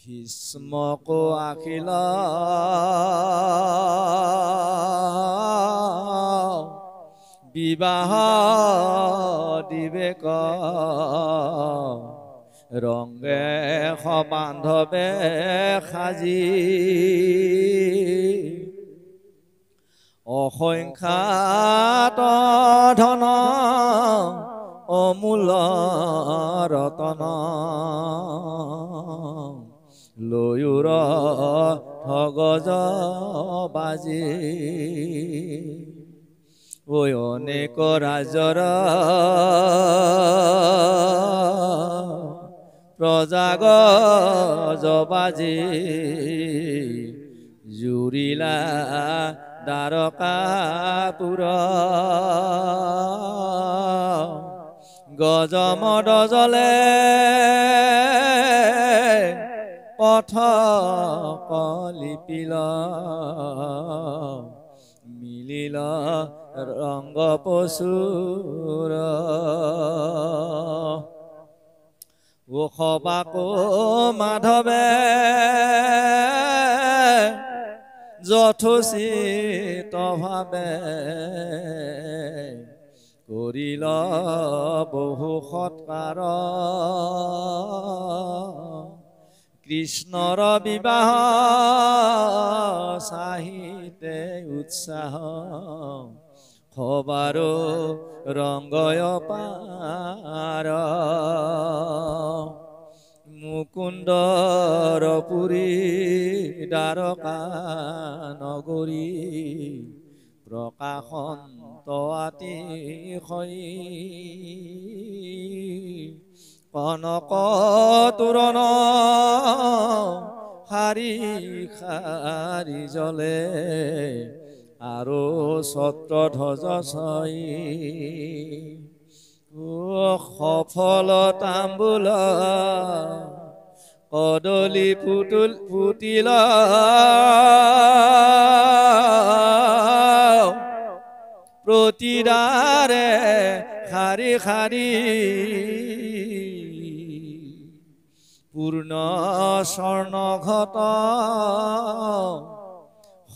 ভীষ্মক আখিল বিবাহ দিবেক ৰংগে সবান্ধৱে সাজি অসংখ্যাত ধন অমূল ৰতন লয়ুৰ ঠগজ বাজি ঐ অনেক ৰাজৰ প্ৰজাগ জবাজি জুৰিলা দ্বাৰকাপুৰ গজমদ জলে পথ কলিপিল মিলিল ৰংগ পশুৰ সবাকো মাধৱে যথোচিত ভাৱে কৰিল বহু সৎকাৰ কৃষ্ণৰ বিবাহ চাহিতে উৎসাহ সবাৰো ৰংগয় পাৰ মুকুন্দৰ পুৰী দ্বাৰকা নগৰী প্ৰকাশন তৱাতি খৰি কনক তোৰণ শাৰী শাৰী জলে আৰু ছত্ৰ ধ্বজ ছই সফল তাম্বুল কদলি ফুটিল প্ৰতিদাৰে শাৰী শাৰী পূৰ্ণ স্বৰ্ণঘট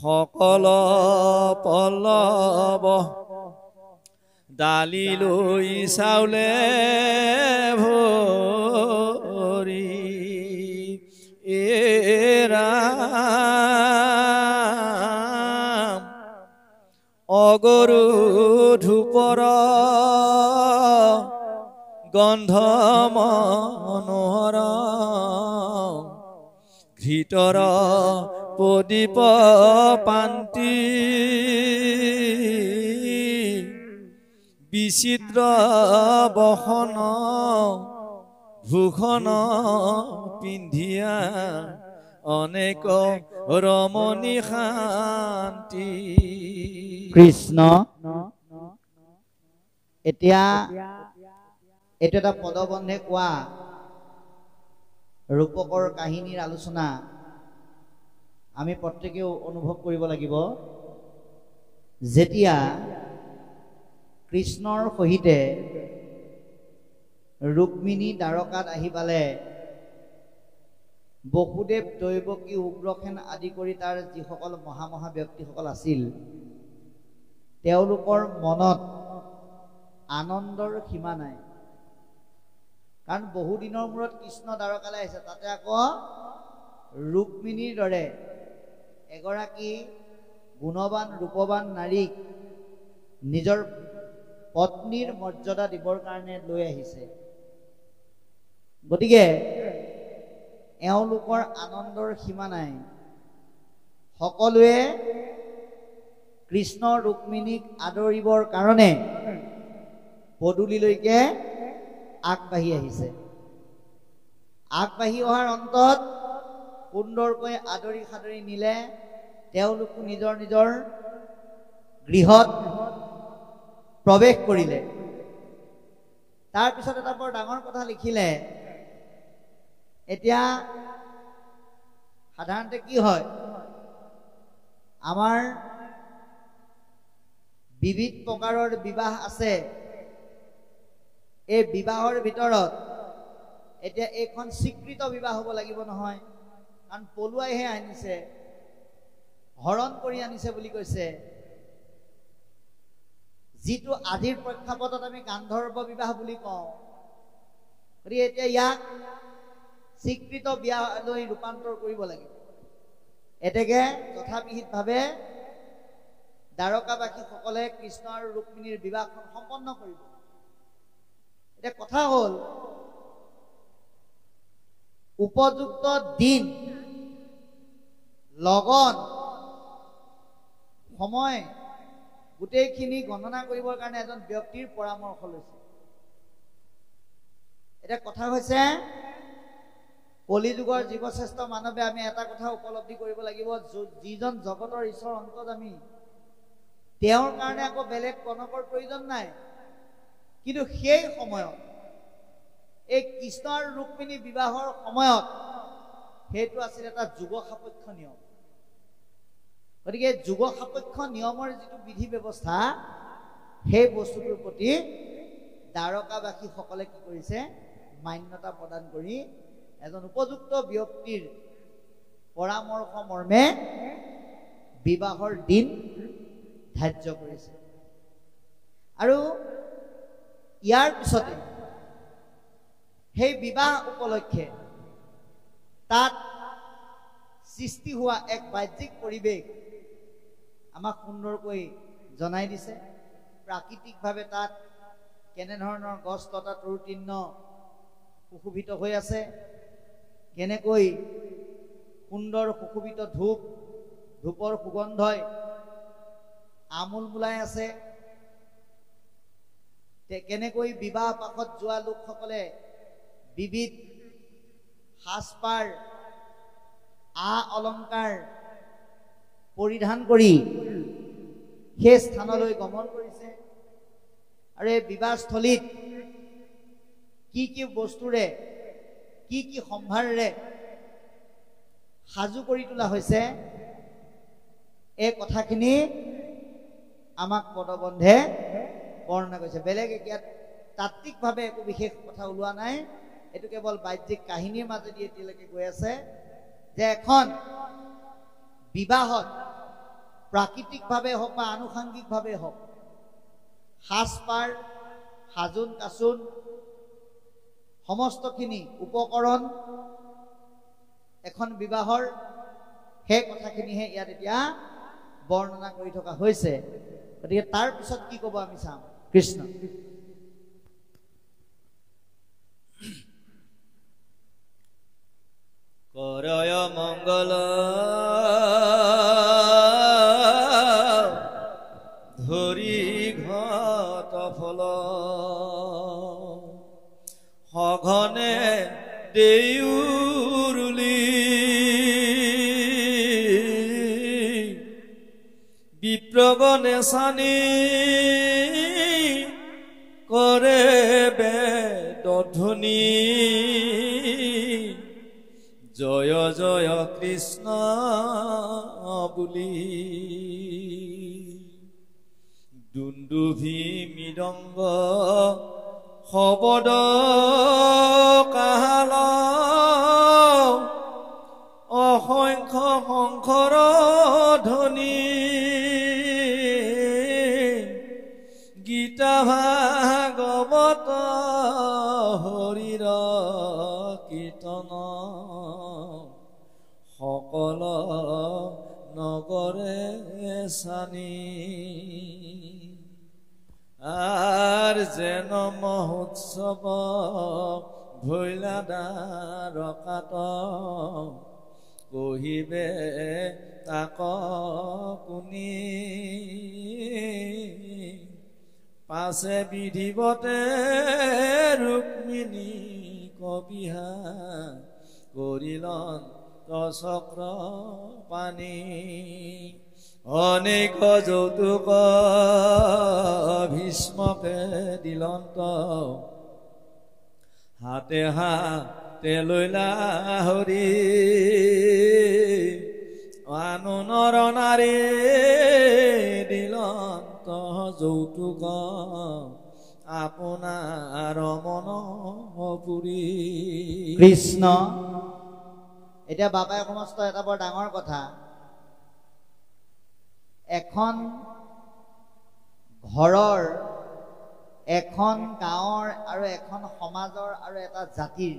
সকল পল্লৱ ডালি লৈ চাউলে ভৰি ৰাম অগৰু ধূপৰ গন্ধ মনোহৰ ঘৃতৰ প্ৰদীপ পান্তি বিচিত্ৰ বসন ভূষণ পিন্ধিয়া অনেক ৰমণী শান্তি কৃষ্ণ। এতিয়া এইটো এটা পদবন্ধে কোৱা ৰূপকৰ কাহিনীৰ আলোচনা আমি প্ৰত্যেকেও অনুভৱ কৰিব লাগিব। যেতিয়া কৃষ্ণৰ সহিতে ৰুক্মিণী দ্বাৰকাত আহি পালে, বসুদেৱ দৈৱকী উগ্ৰসেন আদি কৰি তাৰ যিসকল মহা ব্যক্তিসকল আছিল, তেওঁলোকৰ মনত আনন্দৰ সীমা নাই। কাৰণ বহুদিনৰ মূৰত কৃষ্ণ দ্বাৰকালৈ আহিছে, তাতে আকৌ ৰুক্মিণীৰ দৰে এগৰাকী গুণৱান ৰূপৱান নাৰীক নিজৰ পত্নীৰ মৰ্যাদা দিবৰ কাৰণে লৈ আহিছে। গতিকে এওঁলোকৰ আনন্দৰ সীমা নাই। সকলোৱে কৃষ্ণ ৰুক্মিণীক আদৰিবৰ কাৰণে পদূলিলৈকে আগবাঢ়ি আহিছে। আগবাঢ়ি অহাৰ অন্তত সুন্দৰকৈ আদৰি সাদৰি নিলে। তেওঁলোকো নিজৰ নিজৰ গৃহত প্ৰৱেশ কৰিলে। তাৰপিছত এটা বৰ ডাঙৰ কথা লিখিলে। এতিয়া সাধাৰণতে কি হয়, আমাৰ বিবিধ প্ৰকাৰৰ বিবাহ আছে। এই বিবাহৰ ভিতৰত এতিয়া এইখন স্বীকৃত বিবাহ হ'ব লাগিব নহয়। কাৰণ পলুৱাইহে আনিছে, হৰণ কৰি আনিছে বুলি কৈছে। যিটো আজিৰ প্ৰেক্ষাপটত আমি গান্ধৰ্ব বিবাহ বুলি কওঁ, গতিকে এতিয়া ইয়াক স্বীকৃত বিয়ালৈ ৰূপান্তৰ কৰিব লাগিব। এতেকে যথাবিহিতভাৱে দ্বাৰকাবাসীসকলে কৃষ্ণ আৰু ৰুক্মিণীৰ বিবাহখন সম্পন্ন কৰিব। এতিয়া কথা হ'ল, উপযুক্ত দিন, লগন, সময় গোটেইখিনি গণনা কৰিবৰ কাৰণে এজন ব্যক্তিৰ পৰামৰ্শ লৈছে। এতিয়া কথা হৈছে, কলিযুগৰ জীৱশ্ৰেষ্ঠ মানৱে আমি এটা কথা উপলব্ধি কৰিব লাগিব, যিজন জগতৰ ঈশ্বৰ অন্তৰ্যামী, তেওঁৰ কাৰণে আকৌ বেলেগ কনকৰ প্ৰয়োজন নাই। কিন্তু সেই সময়ত এই কৃষ্ণ আৰু ৰুক্মিণী বিবাহৰ সময়ত সেইটো আছিল এটা যুগ সাপেক্ষ নিয়ম। গতিকে যুগ সাপেক্ষ নিয়মৰ যিটো বিধি ব্যৱস্থা, সেই বস্তুটোৰ প্ৰতি দ্বাৰকাবাসীসকলে কি কৰিছে, মান্যতা প্ৰদান কৰি এজন উপযুক্ত ব্যক্তিৰ পৰামৰ্শ মৰ্মে বিবাহৰ দিন ধাৰ্য কৰিছে। আৰু ইয়াৰ পিছতে সেই বিবাহ উপলক্ষে তাত সৃষ্টি হোৱা এক বাহ্যিক পৰিৱেশ আমাক সুন্দৰকৈ জনাই দিছে। প্ৰাকৃতিকভাৱে তাত কেনেধৰণৰ গছ লতা তৰুতৃণ সুশোভিত হৈ আছে, কেনেকৈ সুন্দৰ সুশোভিত ধূপৰ সুগন্ধই আমোল মোলাই আছে, কেনেকৈ বিবাহ পাশত যোৱা লোকসকলে বিবিধ সাজপাৰ অলংকাৰ পৰিধান কৰি সেই স্থানলৈ গমন কৰিছে। আৰু এই বিবাহস্থলীত কি কি বস্তুৰে, কি কি সম্ভাৰেৰে সাজু কৰি তোলা হৈছে, এই কথাখিনি আমাক পদবন্ধে বৰ্ণনা কৰিছে। বেলেগ ইয়াত তাত্ত্বিকভাৱে একো বিশেষ কথা ওলোৱা নাই। এইটো কেৱল বাহ্যিক কাহিনীৰ মাজেদি এতিয়ালৈকে গৈ আছে যে এখন বিবাহত প্ৰাকৃতিকভাৱে হওক বা আনুষাংগিকভাৱে হওক, সাজপাৰ, সাজোন কাচোন, সমস্তখিনি উপকৰণ এখন বিবাহৰ, সেই কথাখিনিহে ইয়াত এতিয়া বৰ্ণনা কৰি থকা হৈছে। গতিকে তাৰ পিছত কি ক'ব আমি চাম। কৃষ্ণ কৰয় মংগল ধৰি ঘট ফল, সঘনে দেউৰুলি বিপ্ৰগণে চানি কৰে বেদধ্বনি, জয় জয় কৃষ্ণ বুলি দুন্দুভি মৃদংগ শবদ কাহাল, অসংখ্য শংকৰ ধ্বনি, গীতা ভাগৱত হৰিৰ কীৰ্তন, সকল নগৰে চানি, আৰ যেন মহোৎসৱ ভৈলা দ্বাৰকাত, কহিবে তাক কুনি, পাছে বিধিবতে ৰুক্মিণী কবিহা, কৰিলন চক্ৰ পানী, অনেক যৌতুক ভীষ্মকে দিলন্ত, হাতে হাতে লৈলা হৰি, আনু নৰ নাৰী দিলন্ত যৌতুক, আপোনাৰ মন পুৰী। কৃষ্ণ এতিয়া বাবাই সমস্ত এটা বৰ ডাঙৰ কথা, এখন ঘৰৰ, এখন গাঁৱৰ আৰু এখন সমাজৰ আৰু এটা জাতিৰ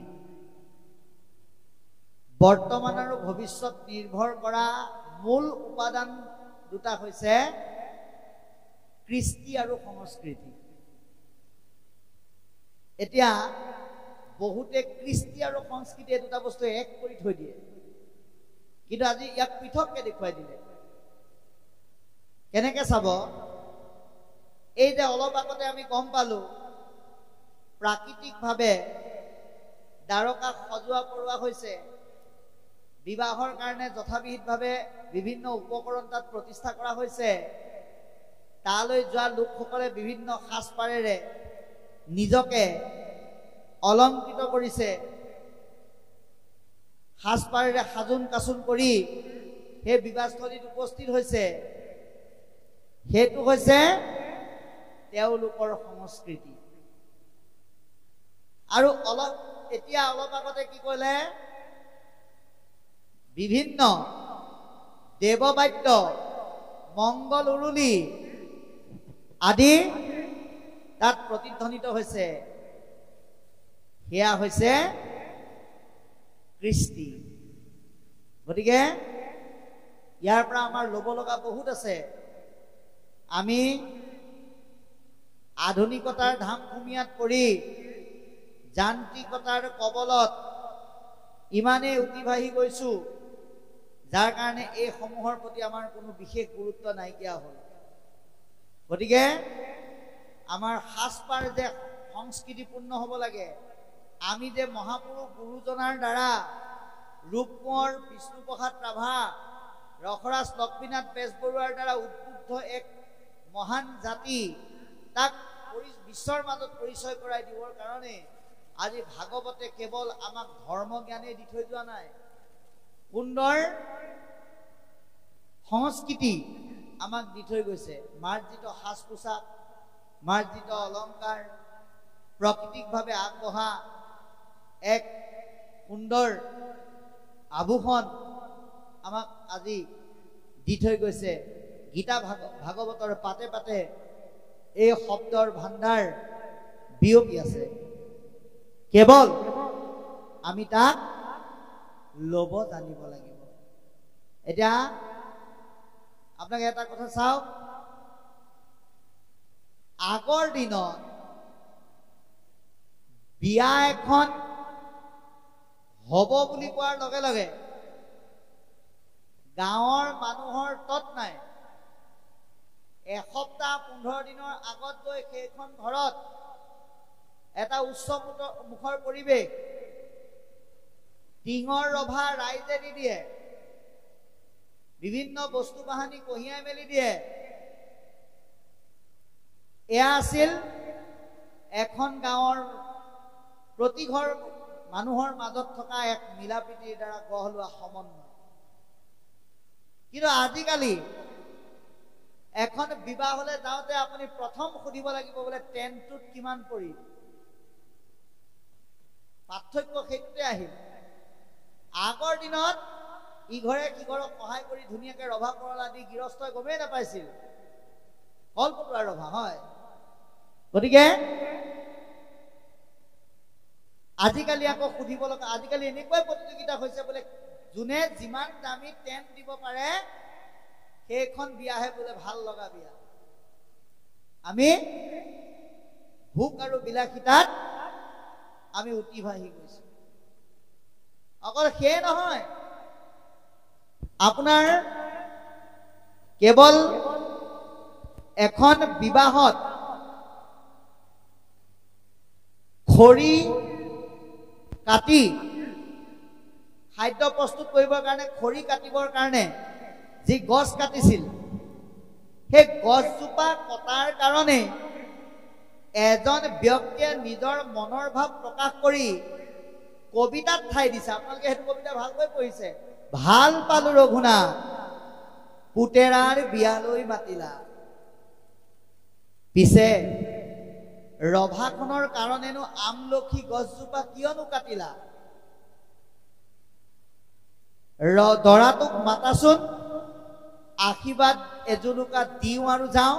বৰ্তমান আৰু ভৱিষ্যত নিৰ্ভৰ কৰা মূল উপাদান দুটা হৈছে কৃষ্টি আৰু সংস্কৃতি। এতিয়া বহুতে কৃষ্টি আৰু সংস্কৃতি এই দুটা বস্তু এক কৰি থৈ দিয়ে, কিন্তু আজি ইয়াক পৃথককে দেখুৱাই দিলে। কেনেকে চাব, এই যে অলপ আগতে আমি গম পালো প্ৰাকৃতিকভাৱে দ্বাৰকাক সজোৱা কৰোৱা হৈছে, বিবাহৰ কাৰণে যথাবিহিতভাৱে বিভিন্ন উপকৰণ তাত প্ৰতিষ্ঠা কৰা হৈছে, তালৈ যোৱা লোকসকলে বিভিন্ন সাজপাৰেৰে নিজকে অলংকৃত কৰিছে, সাজপাৰেৰে সাজোন কাচোন কৰি সেই বিবাহস্থলীত উপস্থিত হৈছে। সেইটো হৈছে তেওঁলোকৰ সংস্কৃতি। আৰু এতিয়া অলপ আগতে কি ক'লে, বিভিন্ন দেৱবাদ্য, মংগল উৰুলি আদি তাত প্ৰতিধ্বনিত হৈছে। সেয়া হৈছে কৃষ্টি। গতিকে ইয়াৰ পৰা আমাৰ ল'ব লগা বহুত আছে। আমি আধুনিকতাৰ ধামখুমীয়াত পৰি যান্ত্ৰিকতাৰ কবলত ইমানেই অতিবাহী গৈছো, যাৰ কাৰণে এই সমূহৰ প্ৰতি আমাৰ কোনো বিশেষ গুৰুত্ব নাইকিয়া হ'ল। গতিকে আমাৰ সাজপাৰ যে সংস্কৃতিপূৰ্ণ হ'ব লাগে, আমি যে মহাপুৰুষ গুৰুজনাৰ দ্বাৰা ৰূপকোঁৱৰ বিষ্ণুপ্ৰসাদ ৰাভা, ৰসৰাজ লক্ষ্মীনাথ বেজবৰুৱাৰ দ্বাৰা উদ্বুদ্ধ এক মহান জাতি, তাক বিশ্বৰ মাজত পৰিচয় কৰাই দিবৰ কাৰণে আজি ভাগৱতে কেৱল আমাক ধৰ্ম জ্ঞানেই দি থৈ যোৱা নাই, সুন্দৰ সংস্কৃতি আমাক দি থৈ গৈছে। মাৰ্জিত সাজ পোছাক, মাৰ্জিত অলংকাৰ, প্ৰাকৃতিকভাৱে আগবঢ়া এক সুন্দৰ আভূষণ আমাক আজি দি থৈ গৈছে। গীতা ভাগৱতৰ পাতে পাতে এই শব্দৰ ভাণ্ডাৰ বিয়পি আছে, কেৱল আমি তাক ল'ব জানিব লাগিব। এতিয়া আপোনাক এটা কথা চাওক, আগৰ দিনত বিয়া এখন হ'ব বুলি কোৱাৰ লগে লগে গাঁৱৰ মানুহৰ তৎ নাই, এসপ্তাহ 15 দিনৰ আগত গৈ সেইখন ঘৰত এটা উচ্চ মুখৰ পৰিৱেশ, টিঙৰ ৰভা ৰাইজে দি দিয়ে, বিভিন্ন বস্তু বাহানি কঢ়িয়াই মেলি দিয়ে। এয়া আছিল এখন গাঁৱৰ প্ৰতি ঘৰ মানুহৰ মাজত থকা এক মিলা প্ৰীতিৰ দ্বাৰা গঢ় লোৱা সমন্বয়। কিন্তু আজিকালি এখন বিবাহলৈ যাওঁতে আপুনি প্ৰথম সুধিব লাগিব বোলে টেণ্টটোত কিমান পৰিল। পাৰ্থক্য সেইটোতে আহিল। আগৰ দিনত ইঘৰে সিঘৰক সহায় কৰি ধুনীয়াকে ৰভা কৰলা দি গৃহস্থই গমেই নাপাইছিল কলপতুৱাৰ ৰভা হয়। গতিকে আজিকালি আকৌ সুধিব লগা, আজিকালি এনেকুৱাই প্ৰতিযোগিতা হৈছে বোলে যোনে যিমান দামী টেণ্ট দিব পাৰে সেইখন বিয়াহে বোলে ভাল লগা বিয়া। আমি ভোক আৰু বিলাসিতাত আমি অতিবাহী গৈছো। অকল সেই নহয়, আপোনাৰ কেৱল এখন বিবাহত খৰি কাটি খাদ্য প্ৰস্তুত কৰিবৰ কাৰণে, খৰি কাটিবৰ কাৰণে যি গছ কাটিছিল, সেই গছজোপা কটাৰ কাৰণে এজন ব্যক্তিয়ে নিজৰ মনৰ ভাৱ প্ৰকাশ কৰি কবিতাত ঠাই দিছে। আপোনালোকে সেইটো কবিতা ভালকৈ পঢ়িছে। ভাল পালো ৰঘুনাথ, পুতেৰাৰ বিয়ালৈ মাতিলা, পিছে ৰভাখনৰ কাৰণেনো আমলখি গছজোপা কিয়নো কাটিলা। দৰাটোক মাতাচোন, আশীৰ্বাদ এজোলোকা দিওঁ আৰু যাওঁ।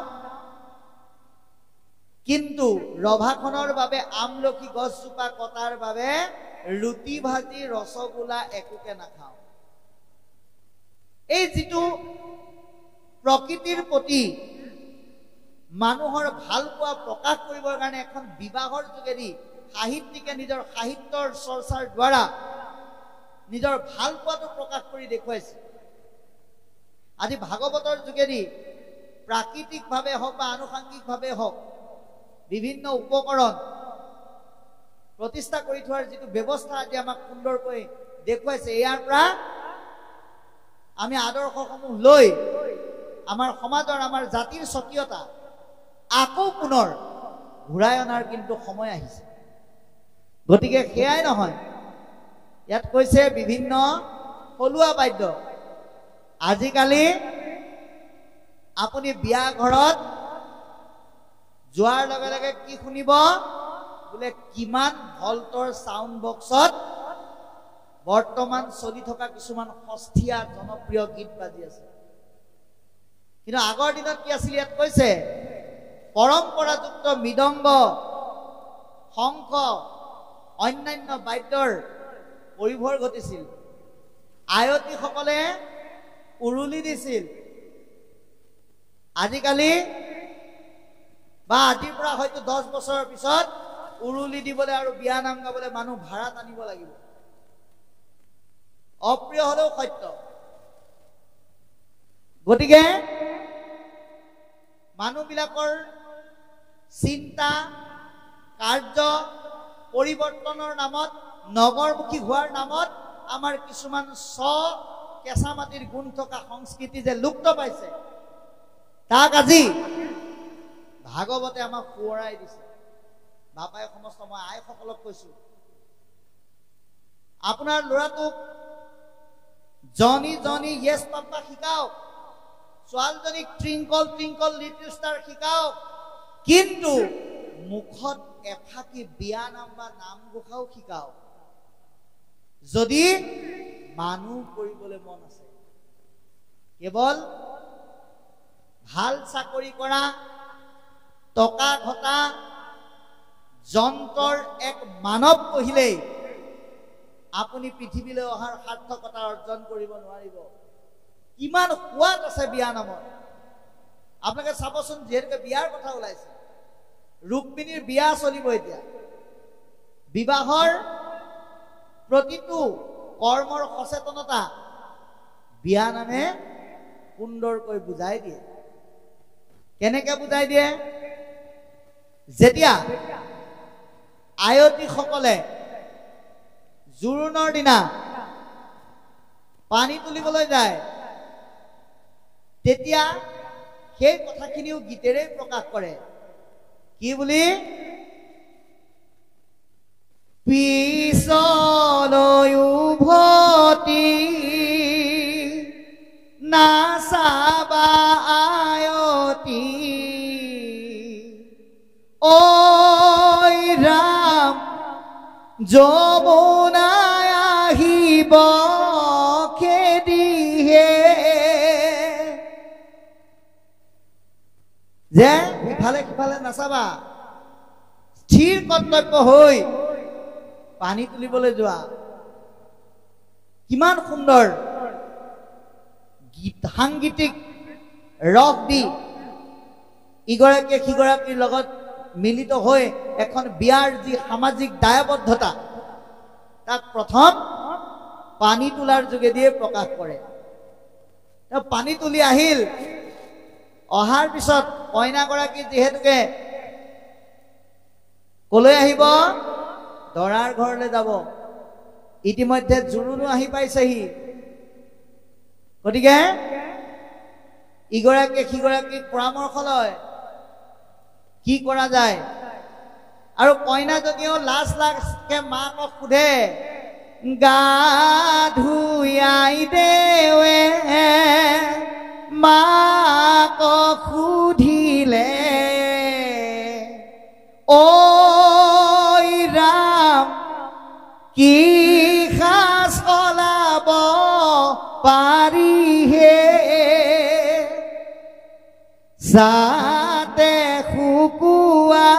কিন্তু ৰভাখনৰ বাবে আমলখি গছজোপা কটাৰ বাবে ৰুটি ভাজি ৰসগোল্লা একোকে নাখাওঁ। এই যিটো প্ৰকৃতিৰ প্ৰতি মানুহৰ ভাল পোৱা প্ৰকাশ কৰিবৰ কাৰণে এখন বিবাহৰ যোগেদি সাহিত্যিকে নিজৰ সাহিত্যৰ চৰ্চাৰ দ্বাৰা নিজৰ ভাল পোৱাটো প্ৰকাশ কৰি দেখুৱাইছে। আজি ভাগৱতৰ যোগেদি প্ৰাকৃতিকভাৱে হওক বা আনুষাংগিকভাৱে হওক বিভিন্ন উপকৰণ প্ৰতিষ্ঠা কৰি থোৱাৰ যিটো ব্যৱস্থা আজি আমাক সুন্দৰকৈ দেখুৱাইছে, ইয়াৰ পৰা আমি আদৰ্শসমূহ লৈ আমাৰ সমাজৰ আমাৰ জাতিৰ স্বকীয়তা আকৌ পুনৰ ঘূৰাই অনাৰ কিন্তু সময় আহিছে। গতিকে সেয়াই নহয়, ইয়াত কৈছে বিভিন্ন থলুৱা বাদ্য। আজিকালি আপুনি বিয়া ঘৰত যোৱাৰ লগে লগে কি শুনিব বোলে, কিমান ভল্টৰ সাউণ্ড বক্সত বৰ্তমান চলি থকা কিছুমান সস্তীয়া জনপ্ৰিয় গীত বাজি আছে। কিন্তু আগৰ দিনত কি আছিল, ইয়াত কৈছে পৰম্পৰাযুক্ত মৃদংগ, শংখ, অন্যান্য বাদ্যৰ পৰিভৰ ঘটিছিল। আয়তীসকলে উৰুলি দিছিল। আজিকালি বা আজিৰ পৰা হয়তো 10 বছৰৰ পিছত উৰুলি দিবলৈ আৰু বিয়া নাম গাবলৈ মানুহ ভাড়াত আনিব লাগিব। অপ্ৰিয় হলেও সত্য। গতিকে মানুহবিলাকৰ চিন্তা কাৰ্য পৰিৱৰ্তনৰ নামত, নগৰমুখী হোৱাৰ নামত আমাৰ কিছুমান কেঁচা মাটিৰ গুণ থকা সংস্কৃতি যে লুপ্ত পাইছে, তাক আজি ভাগৱতে আমাক সোঁৱৰাই দিছে। বাপাই সমস্ত মই আইসকলক কৈছো, আপোনাৰ ল'ৰাটোক জনি জনি য়েছ পাপা শিকাওক, ছোৱালীজনীক ট্ৰিংকল ট্ৰিংকল লিটল ষ্টাৰ শিকাওক, কিন্তু মুখত এফাকি বিয়া নাম বা নামঘোষাও শিকাওক। যদি মানুহ কৰিবলৈ মন আছে, কেৱল ভাল চাকৰি কৰা, টকা ঘটা যন্ত্ৰৰ এক মানৱ পঢ়িলেই আপুনি পৃথিৱীলৈ অহাৰ সাৰ্থকতা অৰ্জন কৰিব নোৱাৰিব। কিমান সোৱাদ আছে বিয়া নামত। আপোনালোকে চাবচোন, যিহেতুকে বিয়াৰ কথা ওলাইছে, ৰুক্মিণীৰ বিয়া চলিব এতিয়া। বিবাহৰ প্ৰতিটো কৰ্মৰ সচেতনতা বিয়া নামে সুন্দৰকৈ বুজাই দিয়ে। কেনেকে বুজাই দিয়ে? যেতিয়া আয়তীসকলে জোৰোণৰ দিনা পানী তুলিবলৈ যায়, তেতিয়া সেই কথাখিনিও গীতেৰে প্ৰকাশ কৰে। কি বুলি? পিছলৈ উভতি নাচাবা আয়তী, ঐ ৰাম যমুনাই আহিব খেদিহে। যে ইফালে সিফালে নাচাবা, স্থিৰ কৰ্তব্য হৈ পানী তুলিবলৈ যোৱা। কিমান সুন্দৰ গীত সাংগীতিক ৰস দি ইগৰাকীয়ে সিগৰাকীৰ লগত মিলিত হৈ এখন বিয়াৰ যি সামাজিক দায়বদ্ধতা, তাক প্ৰথম পানী তোলাৰ যোগেদিয়ে প্ৰকাশ কৰে। পানী তুলি আহিল, অহাৰ পিছত কইনাগৰাকী যিহেতুকে কলৈ আহিব? দৰাৰ ঘৰলৈ যাব। ইতিমধ্যে জোৰোণো আহি পাইছেহি। গতিকে ইগৰাকীয়ে সিগৰাকীক পৰামৰ্শ লয় কি কৰা যায়। আৰু কইনাজনীও লাজ লাজকে মাকক সোধে, গা ধুয়াই দেৱে মাকক সুধিলে, ঐ ৰাম কি সাজ সলাব পাৰিহে যাতে শুকুৱা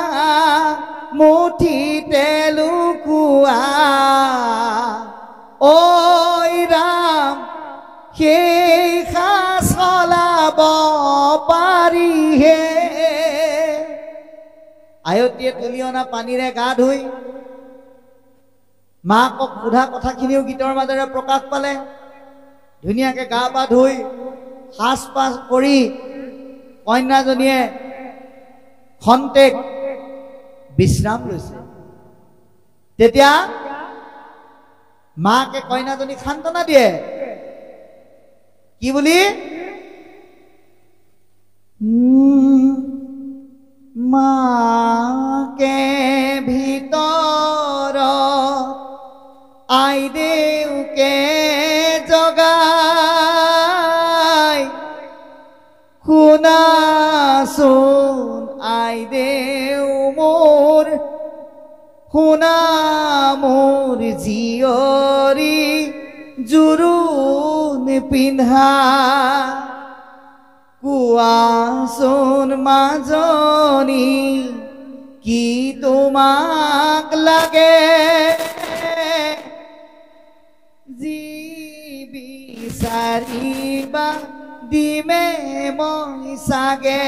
মুঠিতে লুকুৱা ঐ ৰাম সেই সাজ সলাব পাৰিহে আয়তীয়ে তুলি অনা পানীৰে গা ধুই মাকক সোধা কথাখিনিও গীতৰ মাজেৰে প্ৰকাশ পালে ধুনীয়াকে গা পা ধুই সাজ পাজ কৰি কন্যাজনীয়ে খন্তেক বিশ্ৰাম লৈছে তেতিয়া মাকে কন্যাজনীক সান্তনা দিয়ে কি বুলি মাকে ভিতৰ আইদেউকে জগাই শুনাচোন আইদেউ মোৰ শুনা মোৰ জীয়ৰী জোৰোণ পিন্ধা কোৱাচোন মাজনী কি তোমাক লাগে যি বিচাৰিবা দিমে মই চাগে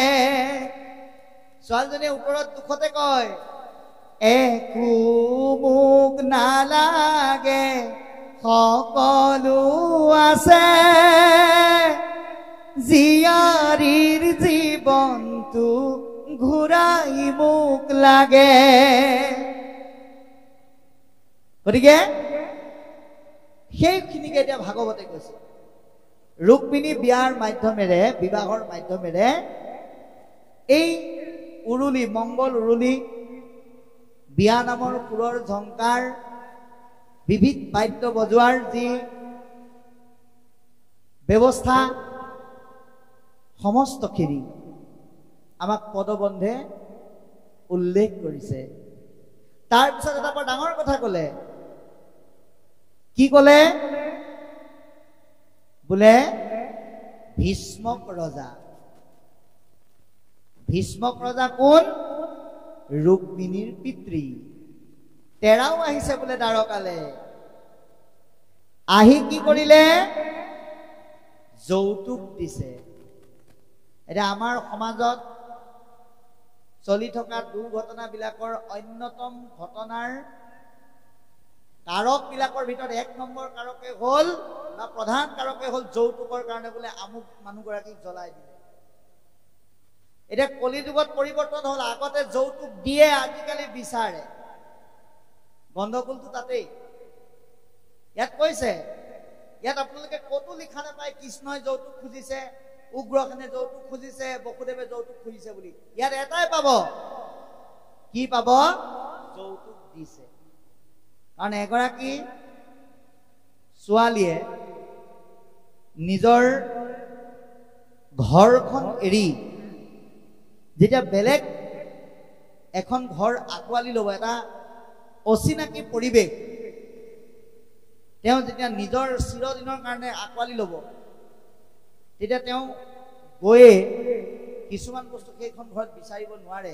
ছোৱালীজনীয়ে ওপৰত দুখতে কয় একো মোক নালাগে সকলো আছে জীয়াৰীৰ জীৱনটো ঘূৰাই মোক লাগে গতিকে সেইখিনিকে এতিয়া ভাগৱতে কৈছে ৰুক্মিণী বিয়াৰ মাধ্যমেৰে বিবাহৰ মাধ্যমেৰে এই উৰুলি মংগল উৰুলি বিয়া নামৰ সুৰৰ ঝংকাৰ বিবিধ বাদ্য বজোৱাৰ যি ব্যৱস্থা সমস্তখিনি আমাক পদবন্ধে উল্লেখ কৰিছে তাৰপিছত এটা বৰ ডাঙৰ কথা ক'লে কি ক'লে বোলে ভীষ্মক ৰজা কোন ৰুক্মিণীৰ পিতৃ তেৰাও আহিছে বোলে দ্বাৰকালে আহি কি কৰিলে যৌতুক দিছে এটা আমাৰ সমাজত চলি থকা দুৰ্ঘটনাবিলাকৰ অন্যতম ঘটনাৰ কাৰকবিলাকৰ ভিতৰত এক নম্বৰ কাৰকে হ'ল বা প্ৰধান কাৰকে হ'ল যৌতুকৰ কাৰণে বোলে আমুক মানুহগৰাকীক জ্বলাই দিলে এটা কলিযুগত পৰিৱৰ্তন হ'ল আগতে যৌতুক দিয়ে আজিকালি বিচাৰে গণ্ডগোলটো তাতেই ইয়াত কৈছে ইয়াত আপোনালোকে কতো লিখা নাপায় কৃষ্ণই যৌতুক খুজিছে উগ্ৰসেনে যৌতুক খুজিছে বসুদেৱে যৌতুক খুজিছে বুলি ইয়াত এটাই পাব কি পাব যৌতুক দিছে কাৰণ এগৰাকী ছোৱালীয়ে নিজৰ ঘৰখন এৰি যেতিয়া বেলেগ এখন ঘৰ আকোৱালি ল'ব এটা অচিনাকি পৰিৱেশ তেওঁ যেতিয়া নিজৰ চিৰদিনৰ কাৰণে আকোৱালি ল'ব তেতিয়া তেওঁ গৈয়ে কিছুমান বস্তু সেইখন ঘৰত বিচাৰিব নোৱাৰে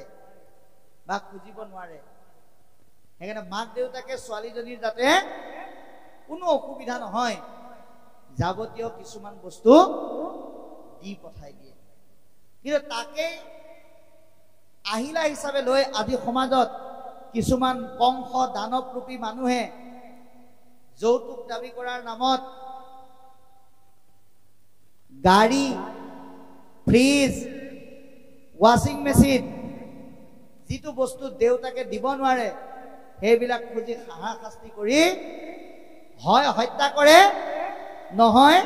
বা খুজিব নোৱাৰে সেইকাৰণে মাক দেউতাকে ছোৱালীজনীৰ যাতে কোনো অসুবিধা নহয় যাৱতীয় কিছুমান বস্তু দি পঠাই দিয়ে কিন্তু তাকে আহিলা হিচাপে লৈ আজি সমাজত কিছুমান কংস দানৱৰূপী মানুহে যৌতুক দাবী কৰাৰ নামত গাড়ী ফ্ৰিজ ৱাশ্বিং মেচিন যিটো বস্তু দেউতাকে দিব নোৱাৰে সেইবিলাক খুজি হাহাশাস্তি কৰি হয় হত্যা কৰে নহয়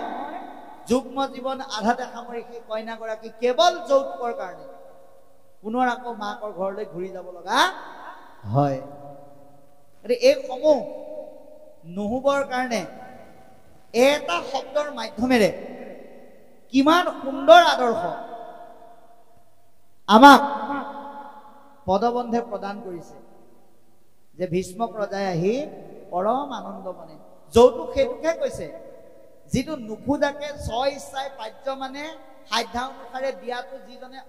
যুগ্ম জীৱন আধাতে সামৰি সেই কইনাগৰাকী কেৱল যৌতুকৰ কাৰণে পুনৰ আকৌ মাকৰ ঘৰলৈ ঘূৰি যাব লগা হয় এই সমূহ নহবৰ কাৰণে এটা শব্দৰ মাধ্যমেৰে কিমান সুন্দৰ আদৰ্শ আমাক পদবন্ধে প্ৰদান কৰিছে যে ভীষ্মক ৰজাই আহি পৰম আনন্দ মনে যৌতুক সেইটোকে কৈছে যিটো নুখুজাকে স্ব ইচ্ছাই পাৰ্য মানে সাধ্য অনুসাৰে দিয়াটো যিজনে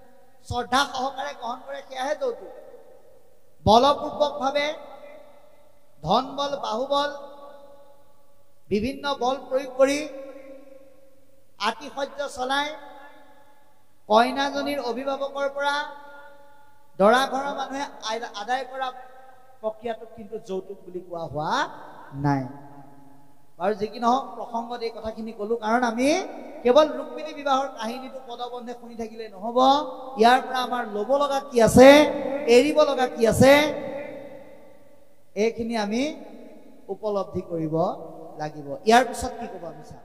শ্ৰদ্ধা সহকাৰে গ্ৰহণ কৰে সেয়াহে যৌতুক। বলপূৰ্বকভাৱে ধন বল বাহুবল বিভিন্ন বল প্ৰয়োগ কৰি আতিশয্য চলাই কইনাজনীৰ অভিভাৱকৰ পৰা দৰা ঘৰৰ মানুহে আদায় কৰা প্ৰক্ৰিয়াটোক কিন্তু যৌতুক বুলি কোৱা হোৱা নাই। বাৰু যি কি নহওক প্ৰসংগত এই কথাখিনি ক'লো, কাৰণ আমি কেৱল ৰুক্মিণী বিবাহৰ কাহিনীটো পদবন্ধে শুনি থাকিলে নহ'ব। ইয়াৰ পৰা আমাৰ ল'ব লগা কি আছে, এৰিব লগা কি আছে, এইখিনি আমি উপলব্ধি কৰিব লাগিব। ইয়াৰ পিছত কি ক'ব আমি চাম।